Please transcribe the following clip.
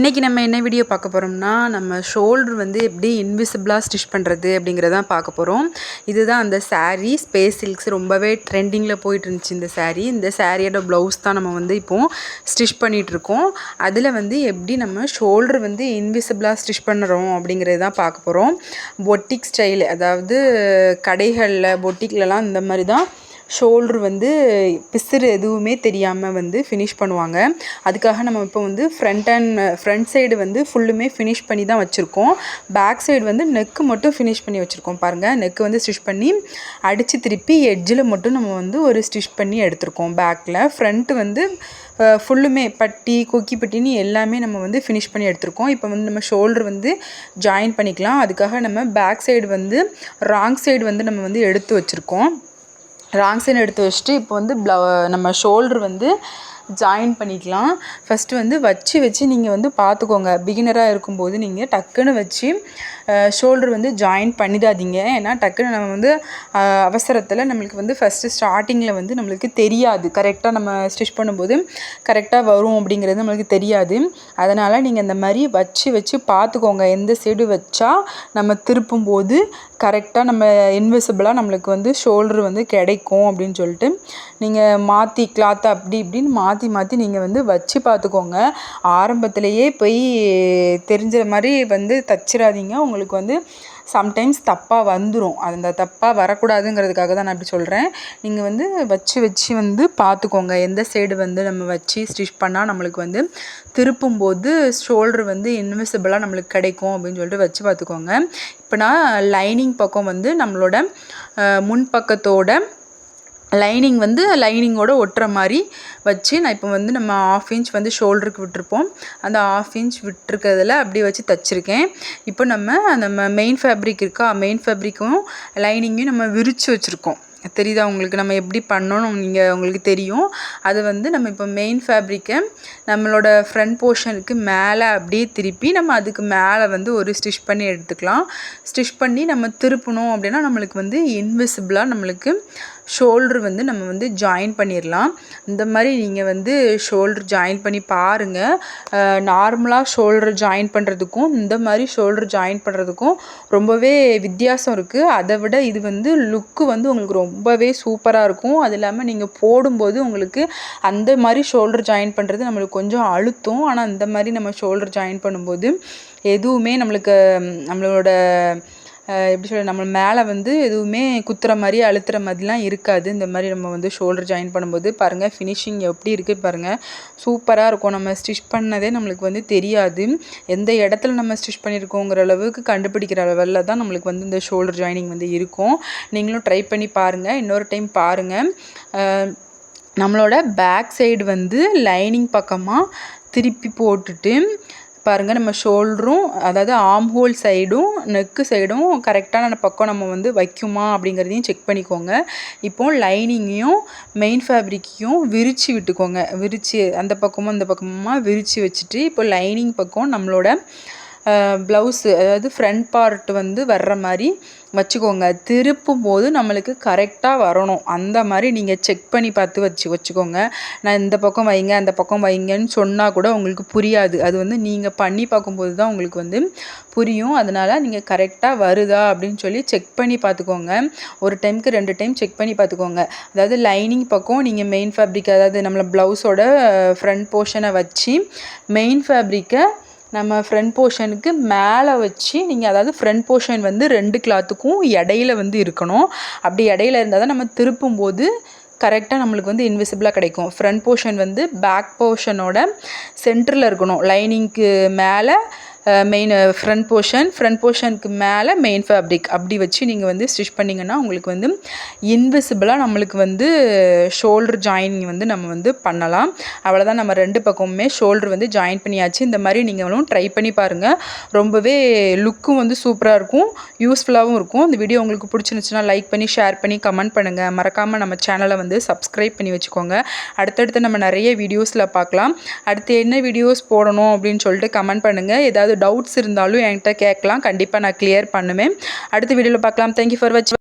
இன்றைக்கி நம்ம என்ன வீடியோ பார்க்க போகிறோம்னா, நம்ம ஷோல்டர் வந்து எப்படி இன்விசிபிளாக ஸ்டிச் பண்ணுறது அப்படிங்கிறதான் பார்க்க போகிறோம். இதுதான் அந்த சாரீ ஸ்பேஸ் சில்க்ஸ் ரொம்பவே ட்ரெண்டிங்கில் போயிட்டு இருந்துச்சு இந்த சாரீ. இந்த சாரியோட ப்ளவுஸ் தான் நம்ம வந்து இப்போது ஸ்டிச் பண்ணிகிட்ருக்கோம். அதில் வந்து எப்படி நம்ம ஷோல்டர் வந்து இன்விசிபிளாக ஸ்டிச் பண்ணுறோம் அப்படிங்கிறது தான் பார்க்க போகிறோம். பொட்டிக் ஸ்டைல், அதாவது கடைகளில் பொட்டிக்லலாம் இந்த மாதிரி தான் ஷோல்டர் வந்து பிசுறு எதுவுமே தெரியாமல் வந்து ஃபினிஷ் பண்ணுவாங்க. அதுக்காக நம்ம இப்போ வந்து ஃப்ரண்ட் சைடு வந்து ஃபுல்லுமே ஃபினிஷ் பண்ணி தான் வச்சுருக்கோம். பேக் சைடு வந்து நெக்கு மட்டும் ஃபினிஷ் பண்ணி வச்சுருக்கோம். பாருங்கள், நெக்கு வந்து ஸ்டிச் பண்ணி அடித்து திருப்பி எட்ஜில் மட்டும் நம்ம வந்து ஒரு ஸ்டிச் பண்ணி எடுத்திருக்கோம். பேக்கில் ஃப்ரண்ட்டு வந்து ஃபுல்லுமே பட்டி கொக்கி பட்டின்னு எல்லாமே நம்ம வந்து ஃபினிஷ் பண்ணி எடுத்திருக்கோம். இப்போ வந்து நம்ம ஷோல்டர் வந்து ஜாயின் பண்ணிக்கலாம். அதுக்காக நம்ம பேக் சைடு வந்து ராங் சைடு வந்து நம்ம வந்து எடுத்து வச்சுருக்கோம். ராங் சைடு எடுத்து வச்சுட்டு இப்போ வந்து நம்ம ஷோல்டர் வந்து ஜாயின் பண்ணிக்கலாம். ஃபஸ்ட்டு வந்து வச்சு நீங்கள் வந்து பார்த்துக்கோங்க. பிகினராக இருக்கும்போது நீங்கள் டக்குன்னு வச்சு ஷோல்டர் வந்து ஜாயின் பண்ணிடாதீங்க. ஏன்னா டக்குன்னு நம்ம வந்து அவசரத்தில் நம்மளுக்கு வந்து ஃபஸ்ட்டு ஸ்டார்டிங்கில் வந்து நம்மளுக்கு தெரியாது, கரெக்டாக நம்ம ஸ்டிச் பண்ணும்போது கரெக்டாக வரும் அப்படிங்கிறது நம்மளுக்கு தெரியாது. அதனால் நீங்கள் இந்த மாதிரி வச்சு பார்த்துக்கோங்க. எந்த சைடு வச்சா நம்ம திருப்பும்போது கரெக்டாக நம்ம இன்விசிபிளாக நம்மளுக்கு வந்து ஷோல்டர் வந்து கிடைக்கும் அப்படின்னு சொல்லிட்டு நீங்கள் மாற்றி கிளாத்தை அப்படி இப்படின்னு மாற்றி நீங்கள் வந்து வச்சு பார்த்துக்கோங்க. ஆரம்பத்திலேயே போய் தெரிஞ்ச மாதிரி வந்து தச்சிடாதீங்க. உங்களுக்கு வந்து சம்டைம்ஸ் தப்பாக வந்துடும். அந்த தப்பாக வரக்கூடாதுங்கிறதுக்காக தான் நான் இப்படி சொல்கிறேன். நீங்கள் வந்து வச்சு வந்து பார்த்துக்கோங்க. எந்த சைடு வந்து நம்ம வச்சு ஸ்டிச் பண்ணால் நம்மளுக்கு வந்து திருப்பும்போது ஷோல்டர் வந்து இன்விசிபிளாக நம்மளுக்கு கிடைக்கும் அப்படின்னு சொல்லிட்டு வச்சு பார்த்துக்கோங்க. இப்போ நான் லைனிங் பக்கம் வந்து நம்மளோட முன்பக்கத்தோட லைனிங்கோட ஒட்டுற மாதிரி வச்சு நான் இப்போ வந்து நம்ம 1/2 இன்ச் வந்து ஷோல்டருக்கு விட்டுருப்போம். அந்த 1/2 இன்ச் விட்டுருக்கிறதுல அப்படியே வச்சு தச்சுருக்கேன். இப்போ நம்ம மெயின் ஃபேப்ரிக் இருக்கா, மெயின் ஃபேப்ரிக்கும் லைனிங்கையும் நம்ம விரித்து வச்சுருக்கோம். தெரியுதா உங்களுக்கு? நம்ம எப்படி பண்ணணும் உங்களுக்கு தெரியும். அது வந்து நம்ம இப்போ மெயின் ஃபேப்ரிக்கை நம்மளோட ஃப்ரண்ட் போர்ஷனுக்கு மேலே அப்படியே திருப்பி நம்ம அதுக்கு மேலே வந்து ஒரு ஸ்டிச் பண்ணி எடுத்துக்கலாம். ஸ்டிச் பண்ணி நம்ம திருப்பணும் அப்படின்னா நம்மளுக்கு வந்து இன்விசிபிளாக நம்மளுக்கு ஷோல்டர் வந்து நம்ம வந்து ஜாயின் பண்ணிடலாம். இந்த மாதிரி நீங்கள் வந்து ஷோல்டர் ஜாயின் பண்ணி பாருங்கள். நார்மலாக ஷோல்டர் ஜாயின் பண்ணுறதுக்கும் இந்த மாதிரி ஷோல்டர் ஜாயின் பண்ணுறதுக்கும் ரொம்பவே வித்தியாசம் இருக்குது. அதை விட இது வந்து லுக்கு வந்து உங்களுக்கு ரொம்பவே சூப்பராக இருக்கும். அது இல்லாமல் நீங்கள் போடும்போது உங்களுக்கு அந்த மாதிரி ஷோல்டர் ஜாயின் பண்ணுறது நம்மளுக்கு கொஞ்சம் அழுத்தும். ஆனால் இந்த மாதிரி நம்ம ஷோல்டர் ஜாயின் பண்ணும்போது எதுவுமே நம்மளோட எப்படி சொல்ல, நம்ம மேலே வந்து எதுவுமே குத்துற மாதிரி அழுத்துற மாதிரிலாம் இருக்காது. இந்த மாதிரி நம்ம வந்து ஷோல்டர் ஜாயின் பண்ணும்போது பாருங்கள் ஃபினிஷிங் எப்படி இருக்குது பாருங்கள், சூப்பராக இருக்கும். நம்ம ஸ்டிச் பண்ணதே நம்மளுக்கு வந்து தெரியாது. எந்த இடத்துல நம்ம ஸ்டிச் பண்ணியிருக்கோங்கிற அளவுக்கு கண்டுபிடிக்கிற லெவலில் தான் நம்மளுக்கு வந்து இந்த ஷோல்டர் ஜாயினிங் வந்து இருக்கும். நீங்களும் ட்ரை பண்ணி பாருங்கள். இன்னொரு டைம் பாருங்கள். நம்மளோட பேக் சைடு வந்து லைனிங் பக்கமாக திருப்பி போட்டுட்டு பாருங்கள், நம்ம ஷோல்டரும் அதாவது ஆர்ம் ஹோல் சைடும் நெக்கு சைடும் கரெக்டான பக்கம் நம்ம வந்து வைக்குமா அப்படிங்கிறதையும் செக் பண்ணிக்கோங்க. இப்போது லைனிங்கையும் மெயின் ஃபேப்ரிக்கையும் விரித்து விட்டுக்கோங்க. விரித்து அந்த பக்கமும் இந்த பக்கமாக விரித்து வச்சுட்டு இப்போ லைனிங் பக்கம் நம்மளோட ப்ளவுஸு அதாவது ஃப்ரண்ட் பார்ட் வந்து வர்ற மாதிரி வச்சுக்கோங்க. திருப்பும் போது நம்மளுக்கு கரெக்டாக வரணும். அந்த மாதிரி நீங்கள் செக் பண்ணி பார்த்து வச்சுக்கோங்க. நான் இந்த பக்கம் வைங்க அந்த பக்கம் வைங்கன்னு சொன்னால் கூட உங்களுக்கு புரியாது. அது வந்து நீங்கள் பண்ணி பார்க்கும்போது தான் உங்களுக்கு வந்து புரியும். அதனால் நீங்கள் கரெக்டாக வருதா அப்படின்னு சொல்லி செக் பண்ணி பார்த்துக்கோங்க. ஒரு டைமுக்கு 2 டைம் செக் பண்ணி பார்த்துக்கோங்க. அதாவது லைனிங் பக்கம் நீங்கள் மெயின் ஃபேப்ரிக் அதாவது நம்மள ப்ளவுஸோட ஃப்ரண்ட் போர்ஷனை வச்சு மெயின் ஃபேப்ரிக்கை நம்ம ஃப்ரண்ட் போர்ஷனுக்கு மேலே வச்சு நீங்கள் அதாவது ஃப்ரண்ட் போர்ஷன் வந்து 2 கிளாத்துக்கும் இடையில வந்து இருக்கணும். அப்படி இடையில இருந்தால் தான் நம்ம திருப்பும்போது கரெக்டாக நம்மளுக்கு வந்து இன்விசிபிளாக கிடைக்கும். ஃப்ரண்ட் போர்ஷன் வந்து பேக் போர்ஷனோட சென்டரில் இருக்கணும். லைனிங்க்கு மேலே ஃப்ரண்ட் போர்ஷனுக்கு மேலே மெயின் ஃபேப்ரிக் அப்படி வச்சு நீங்கள் வந்து ஸ்டிச் பண்ணிங்கன்னா உங்களுக்கு வந்து இன்விசிபிளாக நம்மளுக்கு வந்து ஷோல்டர் ஜாயினிங் வந்து நம்ம வந்து பண்ணலாம். அவ்வளோதான், நம்ம 2 பக்கமுமே ஷோல்டர் வந்து ஜாயின் பண்ணியாச்சு. இந்த மாதிரி நீங்களும் ட்ரை பண்ணி பாருங்கள். ரொம்பவே லுக்கும் வந்து சூப்பராக இருக்கும், யூஸ்ஃபுல்லாகவும் இருக்கும். இந்த வீடியோ உங்களுக்கு பிடிச்சிருந்துச்சுன்னா லைக் பண்ணி ஷேர் பண்ணி கமெண்ட் பண்ணுங்கள். மறக்காமல் நம்ம சேனலை வந்து சப்ஸ்கிரைப் பண்ணி வச்சுக்கோங்க. அடுத்தடுத்து நம்ம நிறைய வீடியோஸில் பார்க்கலாம். அடுத்து என்ன வீடியோஸ் போடணும் அப்படின்னு சொல்லிட்டு கமெண்ட் பண்ணுங்கள். ஏதாவது டவுட்ஸ் இருந்தாலும் என்கிட்ட கேட்கலாம். கண்டிப்பாக நான் கிளியர் பண்ணுவேன். அடுத்த வீடியோவில் பார்க்கலாம். தேங்க்யூ ஃபார் வாட்சிங்.